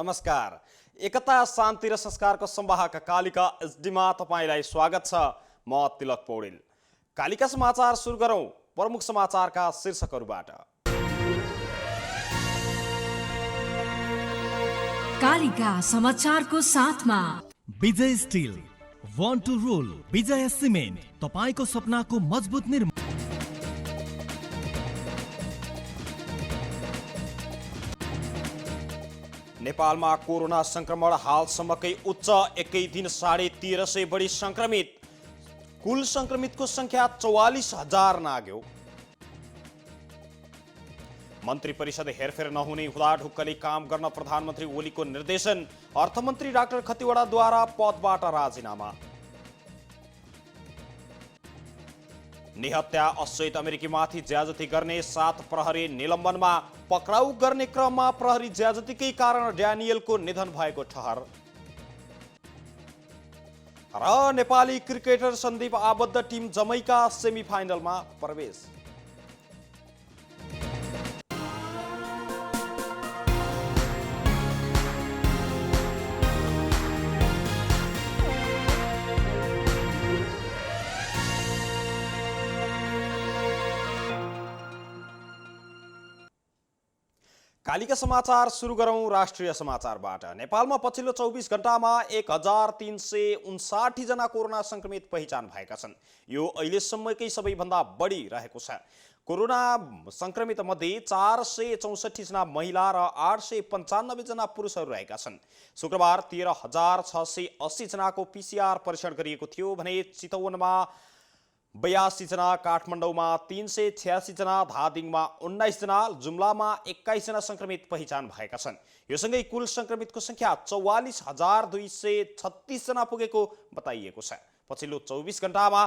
नमस्कार। एकता शान्ति र संस्कारको संवाहक कालिका एसडीमा तपाईलाई स्वागत छ। म तिलक पौडेल। कालिका समाचार सुरु गरौं प्रमुख समाचारका शीर्षकहरूबाट। कालिका समाचारको साथमा Vijay steel, want to rule, Vijay cement, तपाईको सपनाको मजबुत निर्माण। नेपालमा कोरोना संक्रमण हालसम्मकै उच्च, एकै दिन 1350 बढी संक्रमित। कुल संक्रमितको संख्या 44,000 नाग्यो। मन्त्री परिषद हेरफेर नहुने हुँदा ढुक्कले काम गर्न प्रधानमन्त्री ओलीको निर्देशन। अर्थमन्त्री डाक्टर खतिवडाद्वारा पदबाट राजीनामा। निहत्या अश्वेत अमेरिकीमाथि ज्याजती गर्ने 7 प्रहरी निलम्बनमा। पक्राउ गर्ने क्रममा प्रहरी ज्याजतीकै कारण ड्यानियलको निधन भएको ठहर। र नेपाली क्रिकेटर सन्दीप आबद्ध टिम जमैका सेमिफाइनलमा प्रवेश। कालिका समाचार सुरु गरौं राष्ट्रिय समाचारबाट। नेपालमा पछिल्लो 24 घण्टामा 1359 जना कोरोना संक्रमित पहिचान भएका छन्। यो अहिलेसम्मकै सबैभन्दा बढी रहेको छ। कोरोना संक्रमित मध्ये 464 जना महिला र 895 जना पुरुषहरू रहेका छन्। शुक्रबार 13,680 जनाको पीसीआर परीक्षण गरिएको थियो भने चितवनमा 82 जना, काठमाडौँमा 386 जना, धादिङमा 19 जना, जुम्लामा 21 जना संक्रमित पहिचान भएका छन्। यो सँगै कुल संक्रमितको संख्या 44,236 जना पुगेको बताइएको छ। पछिल्लो 24 घण्टामा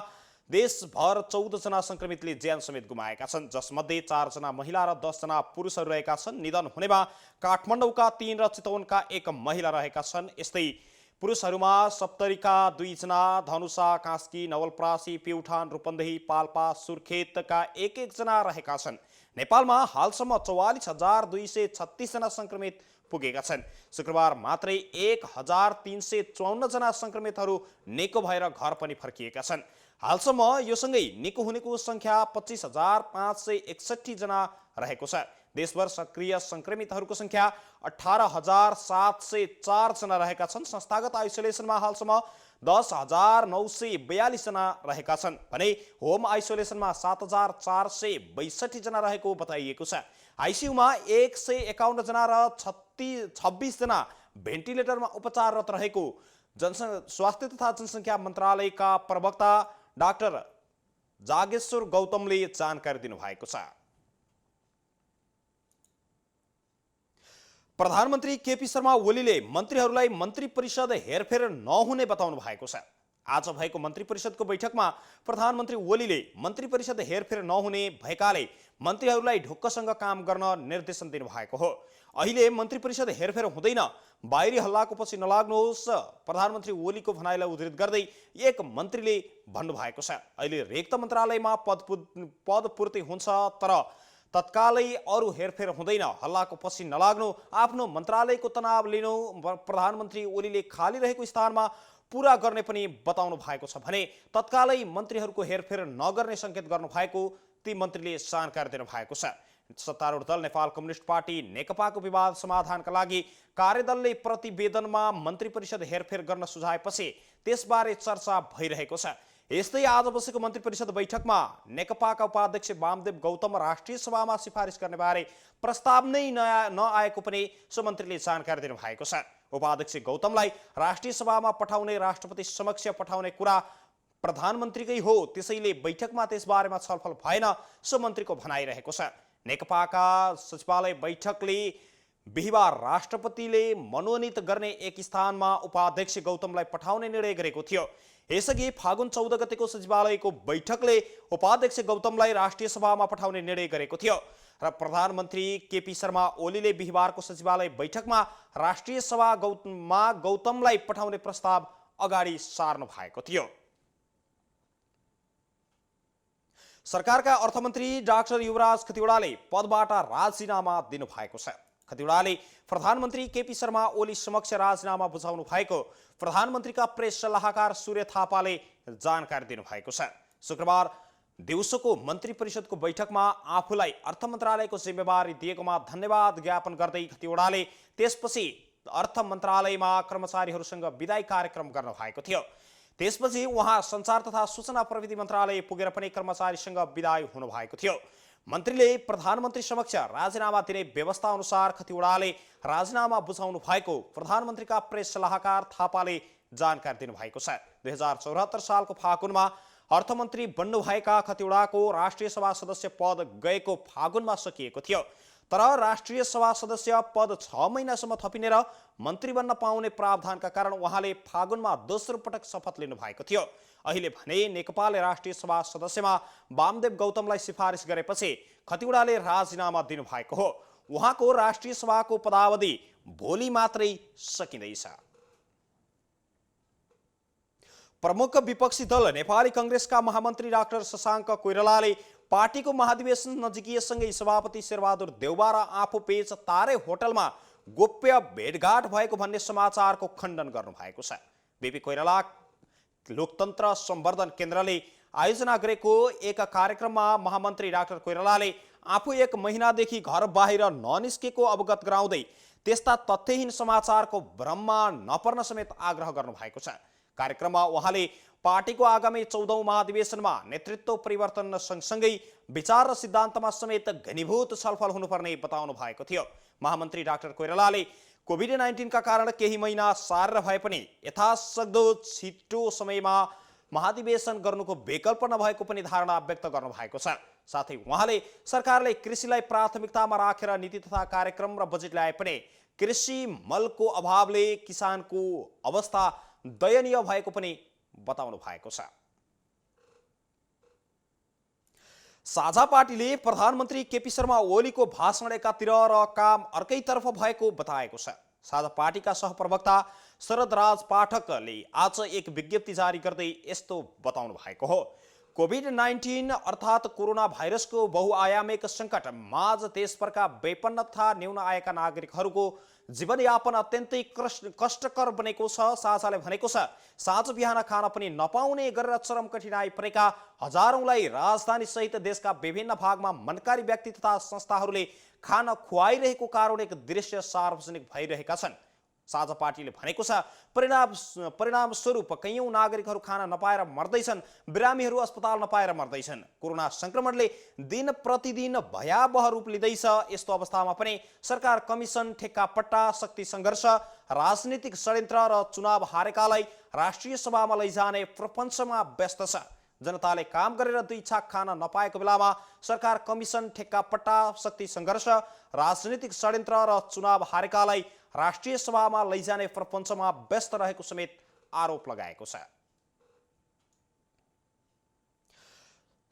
देशभर 14 जना संक्रमितले ज्यान समेत गुमाएका छन्, जसमध्ये 4 जना महिला र 10 जना पुरुषहरू रहेका छन्। निधन हुनेमा काठमाडौँका 3 र चितवनका 1 महिला रहेका छन्। यस्तै पुरुषहरूमा सप्तरीका 2 जना, धनुषा, कास्की, नवलपरासी, प्युठान, रूपन्देही, पाल्पा, सुर्खेतका 1-1 जना रहेका छन्। नेपालमा हालसम्म 44,236 जना संक्रमित पुगेका छन्। शुक्रबार मात्रै 1,354 जना संक्रमितहरू निको भएर घर पनि फर्किएका छन्। हालसम्म यो सँगै निको हुनेको संख्या 25,561 जना रहेको छ। देशभर सक्रिय संक्रमितहरूको संख्या 18,704 जना रहेका छन्। संस्थागत आइसोलेसनमा हालसम्म 10,942 जना रहेका छन् भने होम आइसोलेसनमा 7,462 जना रहेको बताइएको छ। आइसियुमा 151 जना र 26 जना भेन्टिलेटरमा उपचाररत रहेको स्वास्थ्य तथा जनसङ्ख्या मन्त्रालयका प्रवक्ता डाक्टर जागेश्वर गौतमले जानकारी दिनुभएको छ। प्रधानमन्त्री केपी शर्मा ओलीले मन्त्रीहरूलाई मन्त्री परिषद हेरफेर नहुने बताउनु भएको छ। आज भएको मन्त्री परिषदको बैठकमा प्रधानमन्त्री ओलीले मन्त्री परिषद हेरफेर नहुने भएकाले मन्त्रीहरूलाई ढुक्कसँग काम गर्न निर्देशन दिनुभएको हो। अहिले मन्त्री परिषद हेरफेर हुँदैन, बाहिरी हल्लाको पछि नलाग्नुहोस्, प्रधानमन्त्री ओलीको भनाइलाई उद्धृत गर्दै एक मन्त्रीले भन्नुभएको छ। अहिले रिक्त मन्त्रालयमा पदपूर्ति हुन्छ तर तत्कालै अरू हेरफेर हुँदैन, हल्लाको पछि नलाग्नु, आफ्नो मन्त्रालयको तनाव लिनु, प्रधानमन्त्री ओलीले खाली रहेको स्थानमा पूरा गर्ने पनि बताउनु भएको छ भने तत्कालै मन्त्रीहरूको हेरफेर नगर्ने सङ्केत गर्नु भएको ती मन्त्रीले जानकारी दिनु भएको छ। सत्तारूढ दल नेपाल कम्युनिस्ट पार्टी नेकपाको विवाद समाधानका लागि कार्यदलले प्रतिवेदनमा मन्त्री परिषद हेरफेर गर्न सुझाएपछि त्यसबारे चर्चा भइरहेको छ। यस्तै आज बसेको मन्त्री परिषद बैठकमा नेकपाका उपाध्यक्ष वामदेव गौतम राष्ट्रिय सभामा सिफारिस गर्ने बारे प्रस्ताव नै नआएको पनि सो मन्त्रीले जानकारी दिनुभएको छ। उपाध्यक्ष गौतमलाई राष्ट्रिय सभामा पठाउने, राष्ट्रपति समक्ष पठाउने कुरा प्रधानमन्त्रीकै हो, त्यसैले बैठकमा त्यसबारेमा छलफल भएन, सो मन्त्रीको भनाइरहेको छ। नेकपाका सचिवालय बैठकले बिहिबार राष्ट्रपतिले मनोनित गर्ने एक स्थानमा उपाध्यक्ष गौतमलाई पठाउने निर्णय गरेको थियो। यसअघि फागुन 14 गतेको सचिवालयको बैठकले उपाध्यक्ष गौतमलाई राष्ट्रिय सभामा पठाउने निर्णय गरेको थियो र प्रधानमन्त्री केपी शर्मा ओलीले बिहिबारको सचिवालय बैठकमा राष्ट्रिय सभामा गौतमलाई पठाउने प्रस्ताव अगाडि सार्नु भएको थियो। सरकारका अर्थमन्त्री डाक्टर युवराज खतिवडाले पदबाट राजीनामा दिनुभएको छ। खतिवड़ाले प्रधानमन्त्री केपी शर्मा ओली समक्ष राजीनामा बुझाउनु भएको प्रधानमन्त्रीका प्रेस सल्लाहकार सूर्य थापाले जानकारी दिनुभएको छ। शुक्रबार दिउँसोको मन्त्री परिषदको बैठकमा आफूलाई अर्थ मन्त्रालयको जिम्मेवारी दिएकोमा धन्यवाद ज्ञापन गर्दै खतिवड़ाले त्यसपछि अर्थ मन्त्रालयमा कर्मचारीहरूसँग विदाई कार्यक्रम गर्न भएको थियो। त्यसपछि उहाँ सञ्चार तथा सूचना प्रविधि मन्त्रालय पुगेर पनि कर्मचारीसँग विदाई हुनुभएको थियो। मन्त्रीले प्रधानमन्त्री समक्ष राजीनामा दिने व्यवस्था अनुसार खतिवड़ाले राजीनामा बुझाउनु भएको प्रधानमन्त्रीका प्रेस सल्लाहकार थापाले जानकारी दिनुभएको छ। 2074 सालको फागुनमा अर्थमन्त्री बन्नुभएका खतिवड़ाको राष्ट्रिय सभा सदस्य पद गएको फागुनमा सकिएको थियो। तर राष्ट्रिय सभा सदस्य पद 6 महिनासम्म थपिने र मन्त्री बन्न पाउने प्रावधानका कारण उहाँले फागुनमा दोस्रो पटक शपथ लिनु भएको थियो। अहिले भने नेकपाले राष्ट्रिय सभा सदस्यमा वामदेव गौतमलाई सिफारिस गरेपछि खतिवड़ाले राजीनामा दिनुभएको हो। उहाँको राष्ट्रिय सभाको पदावधि भोलि मात्रै सकिँदैछ। प्रमुख विपक्षी दल नेपाली कांग्रेसका महामन्त्री डाक्टर शशाङ्क कोइरालाले पार्टीको महाधिवेशन नजिकिएसँगै सभापति शेरबहादुर देउबा र आफू पेच तारे होटलमा गोप्य भेटघाट भएको भन्ने समाचारको खण्डन गर्नुभएको छ। बीपी कोइराला लोकतन्त्र सम्वर्धन केन्द्रले आयोजना गरेको एक कार्यक्रममा महामन्त्री डाक्टर कोइरालाले आफू 1 महिनादेखि घर बाहिर ननिस्केको अवगत गराउँदै त्यस्ता तथ्यहीन समाचारको भ्रममा नपर्न समेत आग्रह गर्नुभएको छ। कार्यक्रममा उहाँले पार्टीको आगामी 14औं महाधिवेशनमा नेतृत्व परिवर्तन सँगसँगै विचार र सिद्धान्तमा समेत घनीभूत छलफल हुनुपर्ने बताउनु भएको थियो। महामन्त्री डाक्टर कोइरालाले कोभिड-19 का कारण केही महिना सारेर भए पनि यथासक्दो छिटो समयमा महाधिवेशन गर्नुको विकल्प नभएको पनि धारणा व्यक्त गर्नुभएको छ। साथै उहाँले सरकारले कृषिलाई प्राथमिकतामा राखेर नीति तथा कार्यक्रम र बजेट ल्याए पनि कृषि मलको अभावले किसानको अवस्था दयनीय भएको पनि बताउनु भएको छ। साझा पार्टीले प्रधानमन्त्री केपी शर्मा ओलीको भाषण एकातिर र काम अर्कैतर्फ भएको बताएको छ। साझा पार्टीका सहप्रवक्ता शरद राज पाठकले आज एक विज्ञप्ति जारी गर्दै यस्तो बताउनु भएको हो। कोभिड-19 अर्थात् कोरोना भाइरसको बहुआयामिक सङ्कट माझ देशभरका विपन्न तथा न्यून आएका नागरिकहरूको जीवनयापन अत्यन्तै कष्टकर बनेको छ। साझाले भनेको छ, साँझ बिहान खान पनि नपाउने गरेर चरम कठिनाई परेका हजारौंलाई राजधानी सहित देशका विभिन्न भागमा मनकारी व्यक्ति तथा संस्थाहरूले खान खुवाइरहेको कारुणिक दृश्य सार्वजनिक भइरहेका छन्। साझा पार्टीले भनेको छ, परिणाम स्वरूप कैयौं नागरिकहरू खान नपाएर मर्दैछन्, बिरामीहरू अस्पताल नपाएर मर्दैछन्। कोरोना संक्रमणले दिन प्रतिदिन भयावह रूप लिँदैछ। यस्तो अवस्थामा पनि सरकार कमिसन, ठेक्कापट्टा, शक्ति सङ्घर्ष, राजनीतिक षड्यन्त्र र चुनाव हारेकालाई राष्ट्रिय सभामा लैजाने प्रपञ्चमा व्यस्त छ। जनताले काम गरेर 2 छाक खान नपाएको बेलामा सरकार कमिसन, ठेक्कापट्टा, शक्ति सङ्घर्ष, राजनीतिक षड्यन्त्र र चुनाव हारेकालाई राष्ट्रिय सभामा लैजाने प्रपञ्चमा व्यस्त रहेको समेत आरोप लगाएको छ।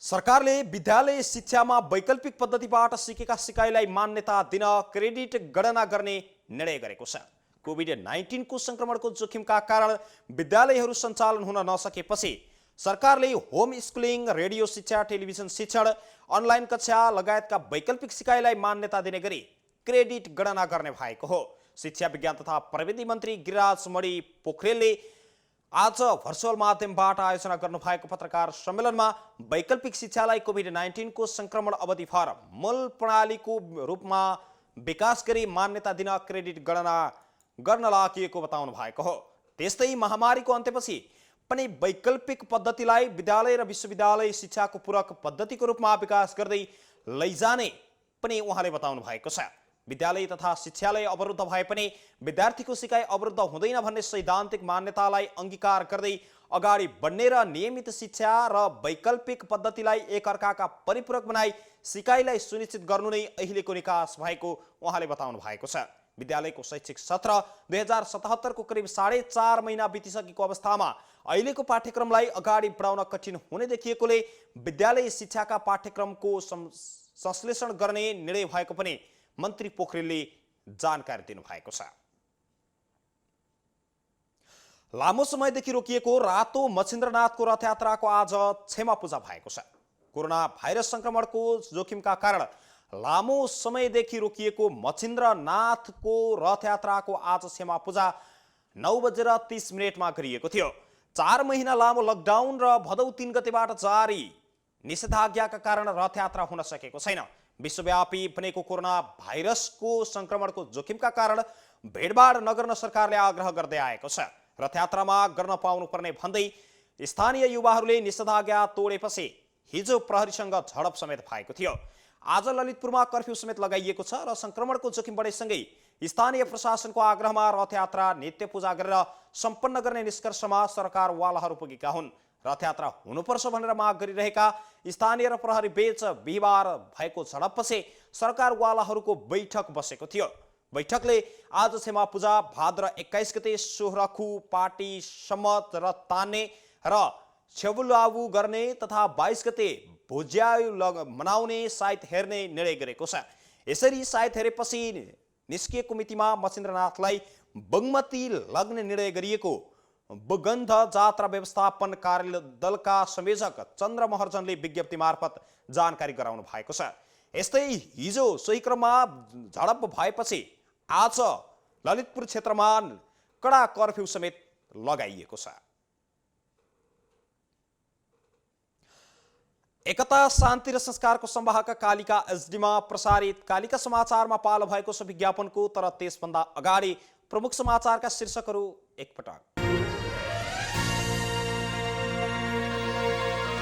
सरकारले विद्यालय शिक्षामा वैकल्पिक पद्धतिबाट सिकेका सिकाइलाई मान्यता दिन क्रेडिट गणना गर्ने निर्णय गरेको छ। कोभिड-19 को संक्रमणको जोखिमका कारण विद्यालयहरू सञ्चालन हुन नसकेपछि सरकारले होम स्कुलिङ, रेडियो शिक्षा, टेलिभिजन शिक्षण, अनलाइन कक्षा लगायतका वैकल्पिक सिकाइलाई मान्यता दिने गरी क्रेडिट गणना गर्ने भएको हो। शिक्षा विज्ञान तथा प्रविधि मन्त्री गिरिराज मणि पोखरेलले आज भर्चुअल माध्यमबाट आयोजना गर्नुभएको पत्रकार सम्मेलनमा वैकल्पिक शिक्षालाई कोभिड-19 को संक्रमण अवधिभर मूल प्रणालीको रूपमा विकास गरी मान्यता दिन क्रेडिट गणना गर्न लागि बताउनु भएको हो। त्यस्तै महामारीको अन्त्यपछि पनि वैकल्पिक पद्धतिलाई विद्यालय र विश्वविद्यालय शिक्षाको पूरक पद्धतिको रूपमा विकास गर्दै लैजाने पनि उहाँले बताउनु भएको छ। विद्यालय तथा शिक्षालय अवरुद्ध भए पनि विद्यार्थीको सिकाइ अवरुद्ध हुँदैन भन्ने सैद्धान्तिक मान्यतालाई अंगीकार गर्दै अगाडि बढ्ने र नियमित शिक्षा र वैकल्पिक पद्धतिलाई एकअर्काका परिपूरक बनाई सिकाइलाई सुनिश्चित गर्नु नै अहिलेको निकास भएको उहाँले बताउनु भएको छ। विद्यालयको शैक्षिक सत्र 2077 को करिब 4.5 महिना बितिसकेको अवस्थामा अहिलेको पाठ्यक्रमलाई अगाडि बढाउन कठिन हुने देखिएकोले विद्यालय शिक्षाका पाठ्यक्रमको संश्लेषण गर्ने निर्णय भएको पनि मन्त्री पोखरेलले जानकारी दिनुभएको छ। लामो समयदेखि रोकिएको रातो मच्छिन्द्रनाथको रथयात्राको आज क्षमा पूजा भएको छ। कोरोना भाइरस संक्रमणको जोखिमका कारण लामो समयदेखि रोकिएको मच्छिन्द्रनाथको रथयात्राको आज क्षमा पूजा 9:30 गरिएको थियो। 4 महिना लामो लकडाउन र भदौ 3 गतेबाट जारी निषेधाज्ञाका कारण रथयात्रा हुन सकेको छैन। विश्वव्यापी बनेको कोरोना भाइरसको संक्रमणको जोखिमका कारण भिडभाड नगर्न सरकारले आग्रह गर्दै आएको छ। रथयात्रामा गर्न पाउनुपर्ने भन्दै स्थानीय युवाहरूले निषेधाज्ञा तोडेपछि हिजो प्रहरीसँग झडप समेत भएको थियो। आज ललितपुरमा कर्फ्यू समेत लगाइएको छ र संक्रमणको जोखिम बढेसँगै स्थानीय प्रशासनको आग्रहमा रथयात्रा नित्य पूजा गरेर सम्पन्न गर्ने निष्कर्षमा सरकारवालाहरू पुगेका हुन्। रथयात्रा हुनुपर्छ भनेर माग गरिरहेका स्थानीय र प्रहरी बीच बिहिबार भएको झडपपछि सरकारवालाहरूको बैठक बसेको थियो। बैठकले आज क्षमा पूजा भाद्र 21 गते सोह्रखु पार्टी सम्मत र तान्ने र छेबुलाबु गर्ने तथा 22 गते भुज्याउ मनाउने साइत हेर्ने निर्णय गरेको छ। यसरी साइत हेरेपछि निस्किएको मितिमा मच्छिन्द्रनाथलाई बगमती लग्ने निर्णय गरिएको बगन्ध जात्रा व्यवस्थापन कार्य दलका संयोजक चन्द्र महर्जनले विज्ञप्ति मार्फत जानकारी गराउनु भएको छ। यस्तै हिजो सोही क्रममा झडप भएपछि आज ललितपुर क्षेत्रमा कडा कर्फ्यू समेत लगाइएको छ। एकता शान्ति र संस्कारको संवाहक कालिका एसडीमा प्रसारित कालिका समाचारमा पालो भएको छ विज्ञापनको, तर त्यसभन्दा अगाडि प्रमुख समाचारका शीर्षकहरू एकपटक।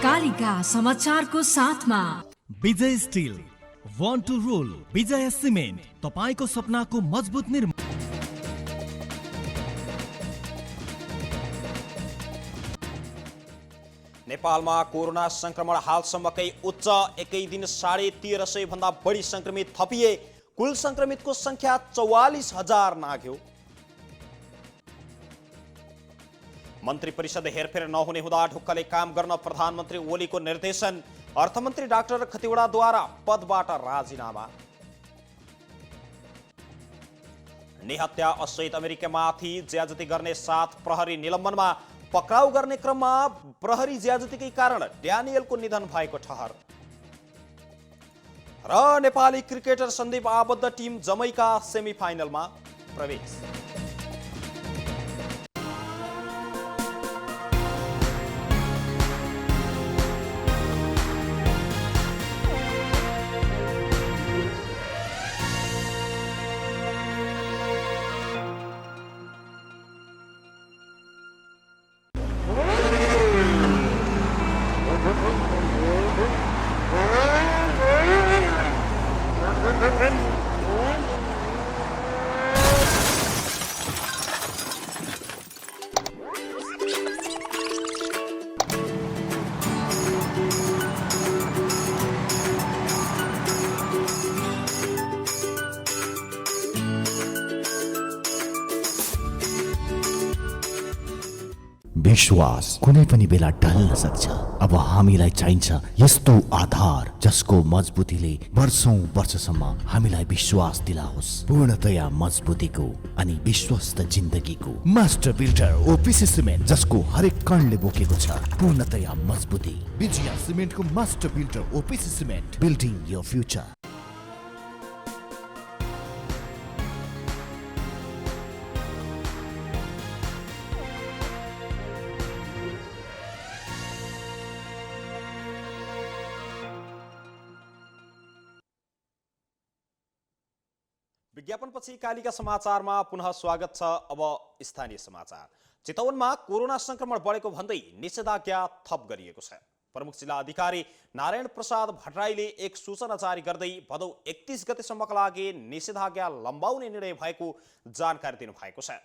कालिका समाचारको साथमा Vijay still, one two role, Vijay cement, तपाईको सपनाको मजबुत निर्माण। नेपालमा कोरोना संक्रमण हालसम्मकै उच्च, एकै दिन 1350 भन्दा बढी संक्रमित थपिए, कुल संक्रमितको संख्या 44,000 नाग्यो। मन्त्री परिषद हेरफेर नहुने हुँदा ढुक्कले काम गर्न प्रधानमन्त्री ओलीको निर्देशन, अर्थमन्त्री डाक्टर खतिवडाद्वारा पदबाट राजीनामा। निहत्या असहित अमेरिकामाथि ज्यादती गर्ने 7 प्रहरी निलम्बनमा, पक्राउ गर्ने क्रममा प्रहरी ज्यादतीकै कारण ड्यानियलको निधन भएको ठहर। र नेपाली क्रिकेटर सन्दीप आबद्ध टिम जमैका सेमिफाइनलमा प्रवेश। विश्वास कुनै पनि बेला ढल्न सक्छ। अब हामीलाई चाहिन्छ यस्तो आधार जसको मजबुतीले वर्षौं वर्षसम्म हामीलाई विश्वास दिलाओस्, पूर्णतया मजबुतीको अनि विश्वस्त जिन्दगीको। मास्टर बिल्डर ओपिसी सिमेन्ट, जसको हरेक कणले बोकेको छ पूर्णतया मजबुती। विजया सिमेन्टको master builder OPC cement, building your future. विज्ञापनपछि कालिका समाचारमा पुनः स्वागत छ। अब स्थानीय समाचार। चितवनमा कोरोना संक्रमण बढेको भन्दै निषेधाज्ञा थप गरिएको छ। प्रमुख जिल्ला अधिकारी नारायण प्रसाद भट्टराईले एक सूचना जारी गर्दै भदौ 31 गतेसम्मका लागि निषेधाज्ञा लम्बाउने निर्णय भएको जानकारी दिनुभएको छ।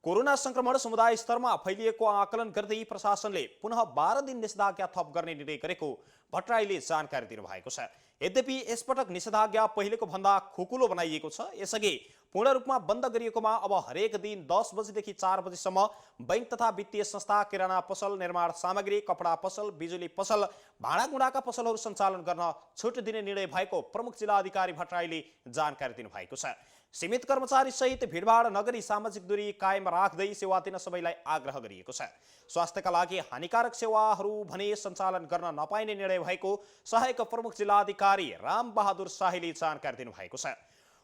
कोरोना संक्रमण समुदाय स्तरमा फैलिएको आकलन गर्दै प्रशासनले पुनः 12 दिन निषेधाज्ञा थप गर्ने निर्णय गरेको भट्टराईले जानकारी दिनुभएको छ। यद्यपि यसपटक निषेधाज्ञा पहिलेको भन्दा खुकुलो बनाइएको छ। यसअघि पूर्ण रूपमा बन्द गरिएकोमा अब हरेक दिन 10 बजेदेखि 4 बजेसम्म बैंक तथा वित्तीय संस्था, किराना पसल, निर्माण सामग्री, कपडा पसल, बिजुली पसल, भाँडाकुँडाका पसलहरू सञ्चालन गर्न छुट दिने निर्णय भएको प्रमुख जिल्ला अधिकारी भट्टराईले जानकारी दिनुभएको छ। सीमित कर्मचारी सहित भिडभाड नगरी सामाजिक दूरी कायम राख्दै सेवा दिन सबैलाई आग्रह गरिएको छ। स्वास्थ्यका लागि हानिकारक सेवाहरू भने सञ्चालन गर्न नपाइने निर्णय भएको सहायक प्रमुख जिल्लाधिकारी रामबहादुर शाहीले जानकारी दिनुभएको छ।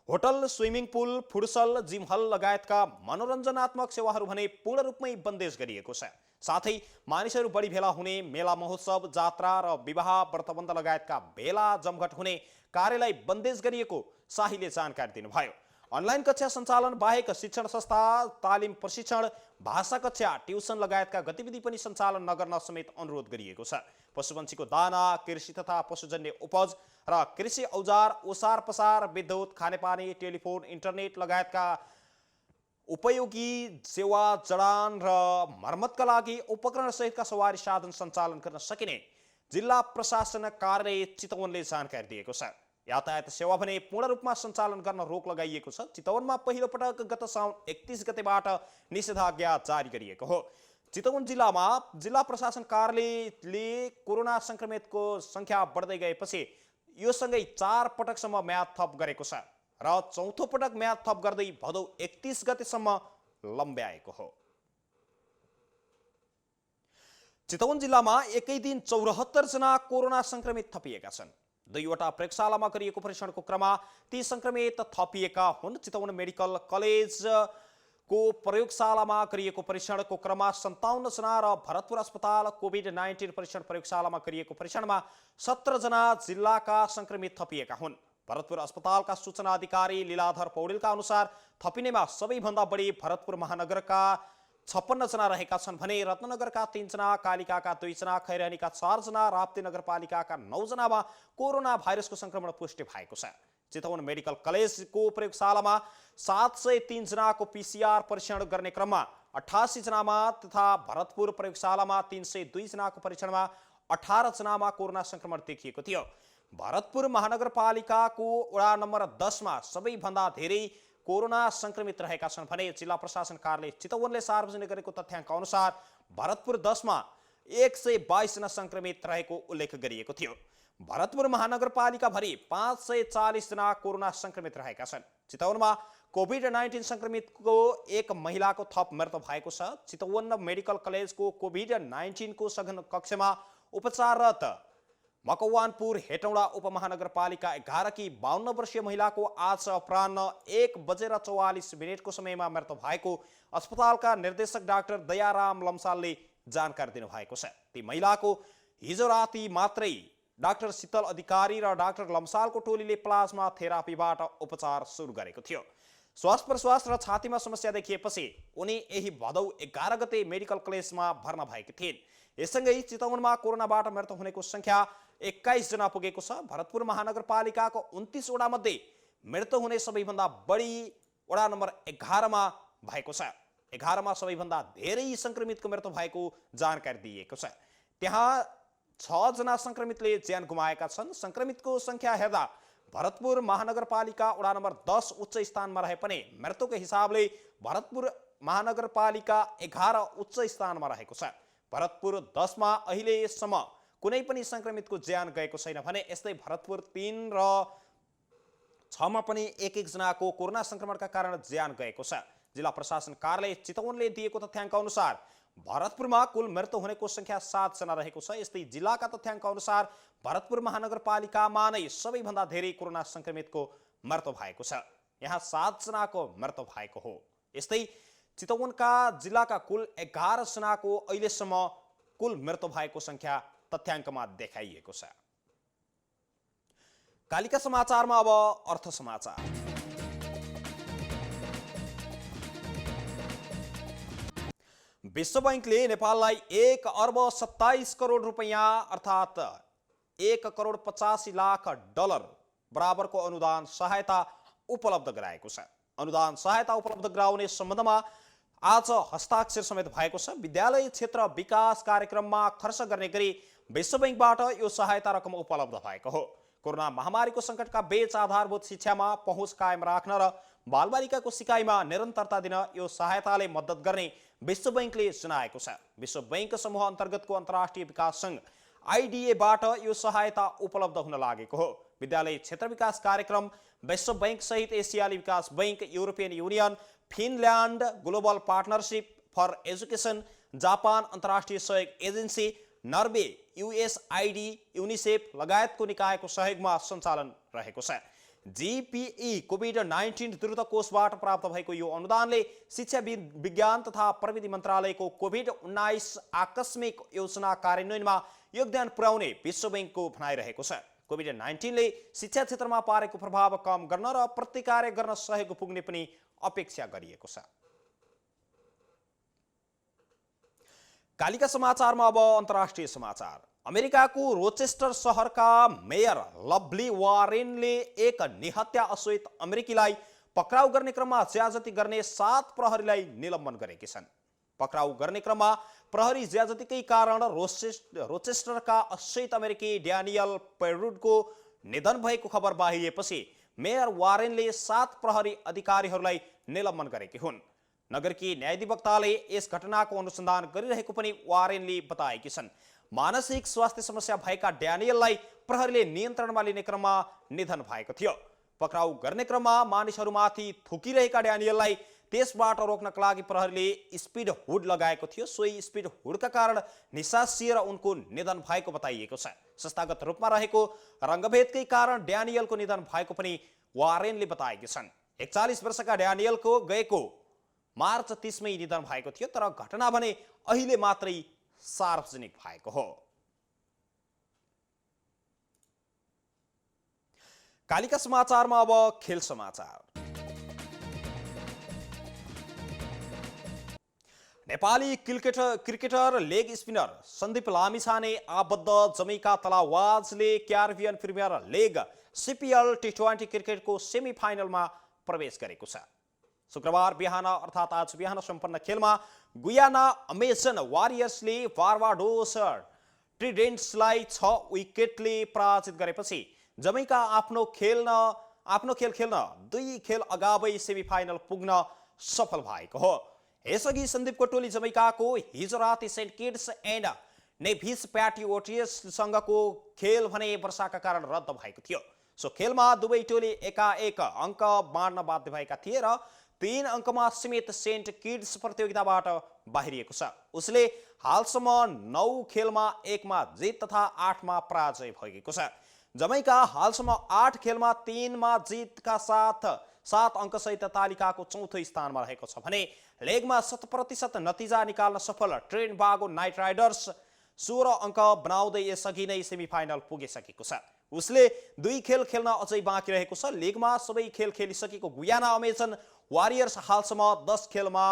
Hotel, swimming pool, futsal, gym hall लगायतका मनोरञ्जनात्मक सेवाहरू भने पूर्ण रूपमै बन्देज गरिएको छ। साथै मानिसहरू बढी भेला हुने, मेला महोत्सव, जात्रा र विवाह व्रतबन्ध लगायतका भेला जमघट हुने कार्यलाई बन्देज गरिएको शाहीले जानकारी दिनुभयो। अनलाइन कक्षा सञ्चालन बाहेक शिक्षण संस्था, तालिम प्रशिक्षण, भाषा कक्षा, ट्युसन लगायतका गतिविधि पनि सञ्चालन नगर्न समेत अनुरोध गरिएको छ। पशुपन्छीको दाना, कृषि तथा पशुजन्य उपज र कृषि औजार, ओसार पसार, विद्युत, खानेपानी, टेलिफोन, इन्टरनेट लगायतका उपयोगी सेवा जडान र मर्मतका लागि उपकरण सहितका सवारी साधन सञ्चालन गर्न सकिने जिल्ला प्रशासन कार्यालय चितवनले जानकारी दिएको छ। यातायात सेवा भने पूर्ण रूपमा सञ्चालन गर्न रोक लगाइएको छ। चितवनमा पहिलो पटक गत साउन 31 गतेबाट निषेधाज्ञा जारी गरिएको हो। चितवन जिल्लामा जिल्ला प्रशासन कार्यालयले कोरोना संक्रमितको संख्या बढ्दै गएपछि यो सँगै 4 पटकसम्म म्याद थप गरेको छ र चौथो पटक म्याद थप गर्दै भदौ 31 गतेसम्म लम्ब्याएको हो। चितवन जिल्लामा एकै दिन 74 जना कोरोना संक्रमित थपिएका छन्। 2वटा प्रयोगशालामा गरिएको परीक्षणको क्रममा ती संक्रमित थपिएका हुन्। चितवन मेडिकल कलेजको प्रयोगशालामा गरिएको परीक्षणको क्रममा 57 जना र भरतपुर अस्पताल कोभिड-19 परीक्षण प्रयोगशालामा गरिएको परीक्षणमा 17 जना जिल्लाका संक्रमित थपिएका हुन्। भरतपुर अस्पतालका सूचना अधिकारी लीलाधर पौडेलका अनुसार थपिनेमा सबैभन्दा बढी भरतपुर महानगरका 56 जना रहेका छन् भने रत्नगरका 3 जना, कालिकाका 2 जना, खैरहनीका 4 जना, राप्ती नगरपालिकाका 9 जनामा कोरोना भाइरसको संक्रमण पुष्टि भएको छ। चितवन मेडिकल कलेजको प्रयोगशालामा 703 जनाको PCR परीक्षण गर्ने क्रममा 88 जनामा तथा भरतपुर प्रयोगशालामा 302 जनाको परीक्षणमा 18 जनामा कोरोना संक्रमण देखिएको थियो। भरतपुर महानगरपालिकाको वडा नम्बर 10 मा सबैभन्दा धेरै कोरोना संक्रमित रहेका छन् भने जिल्ला प्रशासन कार्यालय चितवनले सार्वजनिक गरेको तथ्याङ्क अनुसार भरतपुर 10 मा 122 जना संक्रमित रहेको उल्लेख गरिएको थियो। भरतपुर महानगरपालिका भरि 540 जना कोरोना संक्रमित रहेका छन्। चितवनमा कोभिड-19 संक्रमितको एक महिलाको थप मृत्यु भएको छ। चितवन मेडिकल कलेजको कोभिड-19 को सघन कक्षमा उपचाररत मकवानपुर हेटौडा उपमहानगरपालिका 11 की 52 वर्षीय महिलाको आज अपराह्न 1:44 को समयमा मृत्यु भएको अस्पतालका निर्देशक डाक्टर दयाराम लम्सालले जानकारी दिनुभएको छ। ती महिलाको हिजो राति मात्रै डाक्टर शीतल अधिकारी र डाक्टर लम्सालको टोलीले प्लाज्मा थेरापीबाट उपचार सुरु गरेको थियो। श्वास प्रश्वास र छातीमा समस्या देखिएपछि उनी यही भदौ 11 गते मेडिकल कलेजमा भर्ना भएकी थिइन्। यससँगै चितवनमा कोरोनाबाट मृत्यु हुनेको संख्या 21 जना पुगेको छ। भरतपुर महानगरपालिकाको 29 वडा मध्ये मृत्यु हुने सबैभन्दा बढी वडा नम्बर 11 मा भएको छ। 11 मा सबैभन्दा धेरै संक्रमितको मृत्यु भएको जानकारी दिइएको छ। त्यहाँ 6 जना संक्रमितले ज्यान गुमाएका छन्। संक्रमितको संख्या हेर्दा भरतपुर महानगरपालिका वडा नम्बर 10 उच्च स्थानमा रहे पनि मृत्युको हिसाबले भरतपुर महानगरपालिका 11 उच्च स्थानमा रहेको छ। भरतपुर 10 मा अहिलेसम्म कुनै पनि संक्रमितको ज्यान गएको छैन भने यस्तै भरतपुर 3 र 6 मा पनि एक जनाको कोरोना संक्रमणका कारण ज्यान गएको छ। जिल्ला प्रशासन कार्यालय चितवनले दिएको तथ्याङ्क अनुसार भरतपुरमा कुल मृत्यु हुनेको संख्या 7 जना रहेको छ। यस्तै जिल्लाका तथ्याङ्क अनुसार भरतपुर महानगरपालिकामा नै सबैभन्दा धेरै कोरोना संक्रमितको मृत्यु भएको छ। यहाँ 7 जनाको मृत्यु भएको हो। यस्तै चितवनका जिल्लाका कुल 11 जनाको अहिलेसम्म कुल मृत्यु भएको संख्या तथ्याङ्कमा देखाइएको छ। कालिका समाचारमा अब अर्थ समाचार। विश्व बैंकले नेपाललाई 1 अर्ब 27 करोड रुपैयाँ अर्थात् 1,85 करोड डलर बराबरको अनुदान सहायता उपलब्ध गराएको छ। अनुदान सहायता उपलब्ध गराउने सम्बन्धमा आज हस्ताक्षर समेत भएको छ। विद्यालय क्षेत्र विकास कार्यक्रममा खर्च गर्ने गरी विश्व बैंकबाट यो सहायता रकम उपलब्ध भएको हो। कोरोना महामारीको संकटका बीच आधारभूत शिक्षामा पहुँच कायम राख्न र बालबालिकाको सिकाइमा निरन्तरता दिन यो सहायताले मद्दत गर्ने विश्व बैंकले जनाएको छ। विश्व बैंक समूह अन्तर्गतको अन्तर्राष्ट्रिय विकास सङ्घ IDA बाट यो सहायता उपलब्ध हुन लागेको हो। विद्यालय क्षेत्र विकास कार्यक्रम विश्व बैंक सहित एसियाली विकास bank, European Union, Finland, global partnership for education, Japan अन्तर्राष्ट्रिय सहयोग एजेन्सी, नर्वे, युएसआइडी, युनिसेफ लगायतको निकायको सहयोगमा सञ्चालन रहेको छ। जीपीई कोभिड-19 द्रुत कोषबाट प्राप्त भएको यो अनुदानले शिक्षा विज्ञान तथा प्रविधि मन्त्रालयको कोभिड-19 आकस्मिक योजना कार्यान्वयनमा योगदान पुर्याउने विश्व बैंकको भनाइरहेको छ। कोभिड-19 ले शिक्षा क्षेत्रमा पारेको प्रभाव कम गर्न र प्रतिकार गर्न सहयोग पुग्ने पनि अपेक्षा गरिएको छ। कालिका समाचारमा अब अन्तर्राष्ट्रिय समाचार। अमेरिकाको रोचेस्टर शहरका मेयर लभली वारेनले एक निहत्या असोहित अमेरिकीलाई पक्राउ गर्ने क्रममा ज्याजती गर्ने 7 प्रहरीलाई निलम्बन गरेकी छन्। पक्राउ गर्ने क्रममा प्रहरी ज्याजतीकै कारण रोचेस्टरका असोहित अमेरिकी ड्यानियल पेरुडको निधन भएको खबर बाहिरिएपछि मेयर वारेनले 7 प्रहरी अधिकारीहरूलाई निलम्बन गरेकी हुन्। नगरकी न्यायाधिवक्ताले यस घटनाको अनुसन्धान गरिरहेको पनि वारेनले बताएकी छन्। मानसिक स्वास्थ्य समस्या भएका ड्यानियललाई प्रहरीले नियन्त्रणमा लिने क्रममा निधन भएको थियो। पक्राउ गर्ने क्रममा मानिसहरूमाथि थुकिरहेका ड्यानियललाई त्यसबाट रोक्नका लागि प्रहरीले स्पिड हुड लगाएको थियो। सोही स्पिड हुडका कारण निसासिएर उनको निधन भएको बताइएको छ। संस्थागत रूपमा रहेको रङ्गभेदकै कारण ड्यानियलको निधन भएको पनि वारेनले बताएकी छन्। 41 वर्षका ड्यानियलको गएको मार्च 30 मै निधन भएको थियो, तर घटना भने अहिले मात्रै सार्वजनिक भएको हो। कालिका समाचारमा अब खेल समाचार। Nepali cricketer leg spinner Sandeep Lamichhane आबद्ध जमैका तलावाजले Caribbean premier league CPL T20 क्रिकेटको सेमी फाइनलमा प्रवेश गरेको छ। शुक्रबार बिहान अर्थात् आज बिहान सम्पन्न खेलमा गुयाना अमेजन वारियर्सले बार्बाडोस ट्रिडेन्ट्सलाई 6 विकेटले पराजित गरेपछि जमैका आफ्नो खेल खेल्न 2 खेल अगावै सेमी फाइनल पुग्न सफल भएको हो। यसअघि सन्दीपको टोली जमैकाको हिजो राति सेन्ट किट्स एन्ड नेभिस प्याट्रियोट्ससँगको खेल भने वर्षाका कारण रद्द भएको थियो। सो खेलमा दुवै टोली एकाएक अङ्क बाँड्न बाध्य भएका थिए र 3 अङ्कमा समेत सेन्ट किट्स प्रतियोगिताबाट बाहिरिएको छ। उसले हालसम्म 9 खेलमा 1 मा जित तथा 8 मा पराजय भएको छ। जमैका हालसम्म 8 खेलमा 3 मा जितका साथ 7 अङ्कसहित तालिकाको चौथो स्थानमा रहेको छ भने लेगमा 100% नतिजा निकाल्न सफल ट्रिनिडाद नाइट राइडर्स 16 अङ्क बनाउँदै यसअघि नै सेमी फाइनल पुगिसकेको छ। उसले 2 खेल खेल्न अझै बाँकी रहेको छ। लिगमा सबै खेल खेलिसकेको गुयाना अमेजन वारियर्स हालसम्म 10 खेलमा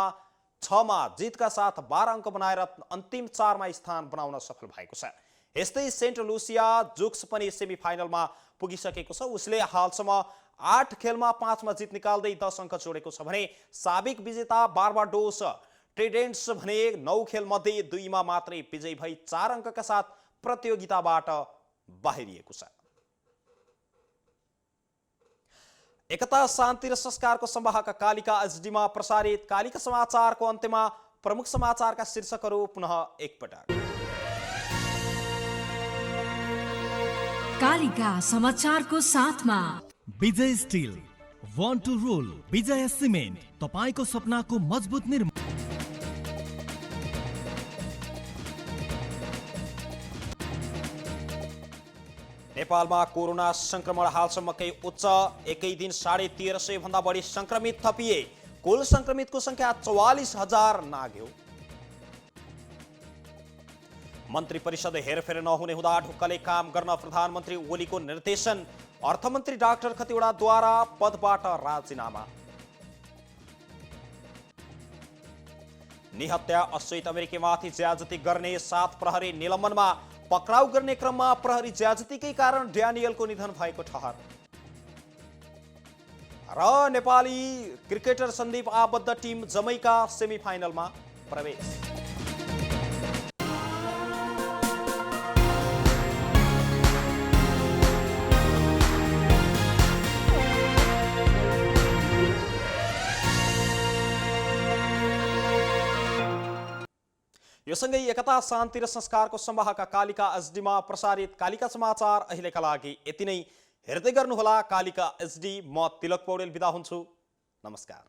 6 मा जितका साथ 12 अङ्क बनाएर अन्तिम 4 मा स्थान बनाउन सफल भएको छ। यस्तै सेन्ट लुसिया जुक्स पनि सेमी फाइनलमा पुगिसकेको छ। उसले हालसम्म 8 खेलमा 5 मा जित निकाल्दै 10 अङ्क जोडेको छ भने साबिक विजेता बार्बाडोस ट्रिडेन्ट्स भने 9 खेल मध्ये 2 मा मात्रै विजयी भई 4 अङ्कका साथ प्रतियोगिताबाट बाहिरिएको छ। एकता शान्ति र संस्कारको संवाहक कालिका एचडीमा प्रसारित कालिका समाचारको अन्त्यमा प्रमुख समाचारका शीर्षकहरू पुनः एकपटक। कालिका समाचारको साथमा Vijay steel, want to roll, Vijay cement, तपाईको सपनाको मजबुत निर्माण। नेपालमा कोरोना संक्रमण हालसम्मकै उच्च, एकै दिन 1350 भन्दा बढी संक्रमित थपिए। कुल संक्रमितको संख्या 44,000 नाग्यो। मन्त्री परिषद हेरफेर नहुने हुँदा ढुक्कले काम गर्न प्रधानमन्त्री ओलीको निर्देशन। अर्थमन्त्री डाक्टर खतिवडाद्वारा पदबाट राजीनामा। निहत्या असोहित अमेरिकीमाथि ज्याजती गर्ने 7 प्रहरी निलम्बनमा। पक्राउ गर्ने क्रममा प्रहरी ज्याजतीकै कारण ड्यानियलको निधन भएको ठहर। र नेपाली क्रिकेटर सन्दीप आबद्ध टिम जमैका सेमी फाइनलमा प्रवेश। यो सँगै एकता शान्ति र संस्कारको संवाहक कालिका एचडीमा प्रसारित कालिका समाचार अहिलेका लागि यति नै। हेर्दै गर्नुहोला कालिका एचडी। म तिलक पौडेल बिदा हुन्छु। नमस्कार।